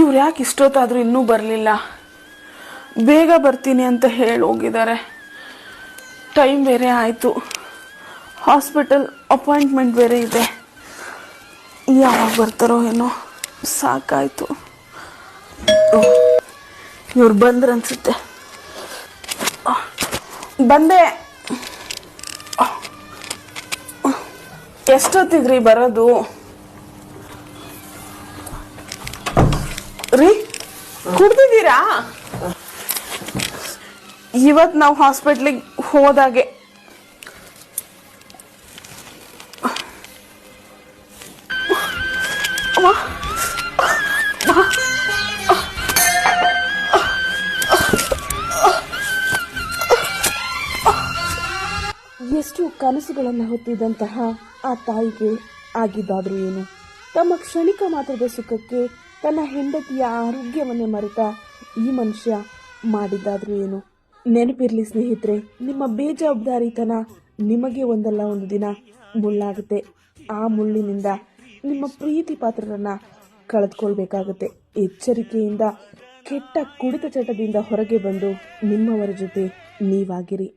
ಇವ್ರು ಯಾಕೆ ಇಷ್ಟೊತ್ತಾದರೂ ಇನ್ನೂ ಬರಲಿಲ್ಲ? ಬೇಗ ಬರ್ತೀನಿ ಅಂತ ಹೇಳಿ ಹೋಗಿದ್ದಾರೆ. ಟೈಮ್ ಬೇರೆ ಆಯಿತು, ಹಾಸ್ಪಿಟಲ್ ಅಪಾಯಿಂಟ್ಮೆಂಟ್ ಬೇರೆ ಇದೆ. ಯಾವಾಗ ಬರ್ತಾರೋ ಏನೋ, ಸಾಕಾಯಿತು. ಇವ್ರು ಬಂದ್ರನ್ಸುತ್ತೆ. ಬಂದೆ. ಎಷ್ಟೊತ್ತಿಗ್ರಿ ಬರೋದು? ರೀ, ಕುಡ್ದಿದ್ದೀರಾ? ಇವತ್ತು ನಾವು ಹಾಸ್ಪಿಟ್ಲಿಗೆ ಹೋದಾಗೆ ಎಷ್ಟು ಕನಸುಗಳನ್ನು ಹೊತ್ತಿದ್ದಂತಹ ಆ ತಾಯಿಗೆ ಆಗಿದ್ದಾದ್ರೂ ಏನು? ತಮ್ಮ ಕ್ಷಣಿಕ ಮಾತ್ರದ ಸುಖಕ್ಕೆ ತನ್ನ ಹೆಂಡತಿಯ ಆರೋಗ್ಯವನ್ನೇ ಮರೆತ ಈ ಮನುಷ್ಯ ಮಾಡಿದ್ದಾದ್ರೂ ಏನು? ನೆನಪಿರ್ಲಿ ಸ್ನೇಹಿತರೆ, ನಿಮ್ಮ ಬೇಜವಾಬ್ದಾರಿತನ ನಿಮಗೆ ಒಂದಲ್ಲ ಒಂದು ದಿನ ಮುಳ್ಳಾಗುತ್ತೆ. ಆ ಮುಳ್ಳಿನಿಂದ ನಿಮ್ಮ ಪ್ರೀತಿ ಪಾತ್ರರನ್ನ ಕಳೆದುಕೊಳ್ಬೇಕಾಗತ್ತೆ. ಎಚ್ಚರಿಕೆಯಿಂದ ಕೆಟ್ಟ ಕುಡಿತ ಚಟದಿಂದ ಹೊರಗೆ ಬಂದು ನಿಮ್ಮವರ ಜೊತೆ ನೀವಾಗಿರಿ.